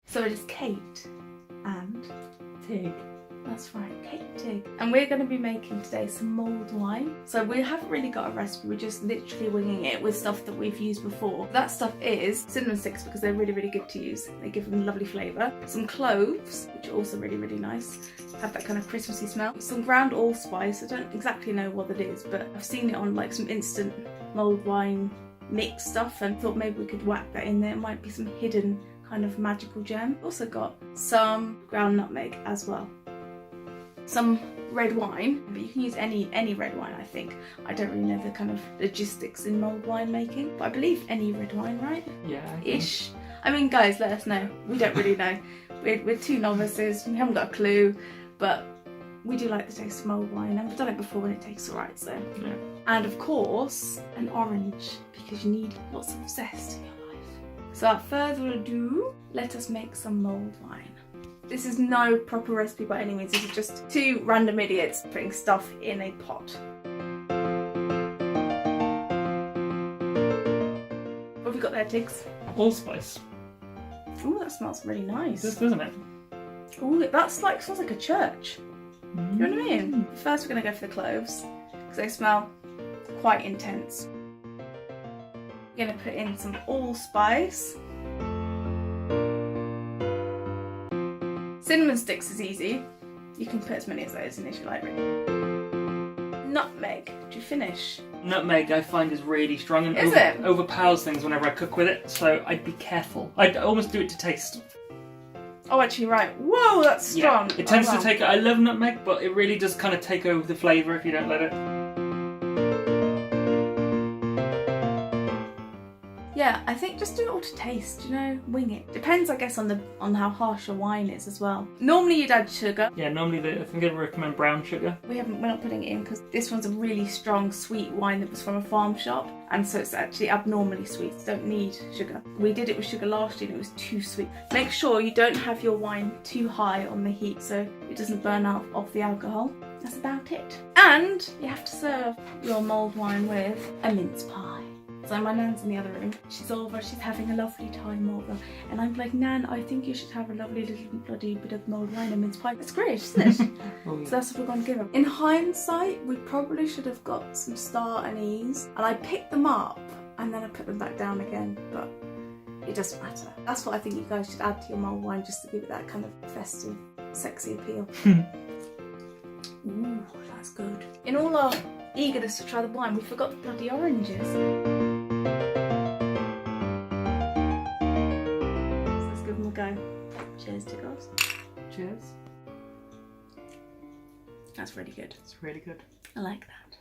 So it is Kate and Tig. that's right, Kate Tig. And we're going to be making today some mulled wine. So we haven't really got a recipe, we're just literally winging it with stuff that we've used before. That stuff is cinnamon sticks because they're really, really good to use. They give them lovely flavour. Some cloves, which are also really, really nice. Have that kind of Christmassy smell. Some ground allspice, I don't exactly know what it is, but I've seen it on like some instant mulled wine mix stuff and thought maybe we could whack that in there. It might be some hidden kind of magical gem. Also got some ground nutmeg as well. Some red wine, but you can use any red wine, I think. I don't really know the kind of logistics in mulled wine making, but I believe any red wine, right? Yeah. Ish. I mean, guys, let us know. We don't really know. We're two novices, we haven't got a clue, but we do like the taste of mulled wine, and we've done it before and it tastes alright, so. Yeah. And of course, an orange, because you need lots of zest in your life. So without further ado, let us make some mulled wine. This is no proper recipe by any means, this is just two random idiots putting stuff in a pot. What have you got there, Tiggs? Allspice. Oh, that smells really nice. This doesn't it? Oh, that's like, smells like a church. You know what I mean? First we're going to go for the cloves, because they smell quite intense. We're going to put in some allspice. Cinnamon sticks is easy. You can put as many of those in if you like. Nutmeg, did you finish? Nutmeg I find is really strong and Is it? overpowers things whenever I cook with it, so I'd be careful. I'd almost do it to taste. Oh, actually, right. Whoa, that's strong. Yeah, it tends oh, wow. to take, I love nutmeg, but it really does kind of take over the flavour if you don't let it. Yeah, I think just do it all to taste, you know, wing it. Depends, I guess, on how harsh your wine is as well. Normally you'd add sugar. Yeah, normally I think I'd recommend brown sugar. We're not putting it in because this one's a really strong sweet wine that was from a farm shop, and so it's actually abnormally sweet. So don't need sugar. We did it with sugar last year and it was too sweet. Make sure you don't have your wine too high on the heat so it doesn't burn out of the alcohol. That's about it. And you have to serve your mulled wine with a mince pie. So my nan's in the other room. She's over, she's having a lovely time over. And I'm like, Nan, I think you should have a lovely little bloody bit of mulled wine and mince pie. It's great, isn't it? Oh, yeah. So that's what we're going to give her. In hindsight, we probably should have got some star anise. And I picked them up and then I put them back down again. But it doesn't matter. That's what I think you guys should add to your mulled wine just to give it that kind of festive, sexy appeal. Ooh, that's good. In all our eagerness to try the wine, we forgot the bloody oranges. Let's give them a go. Cheers to girls. Cheers. That's really good. It's really good. I like that.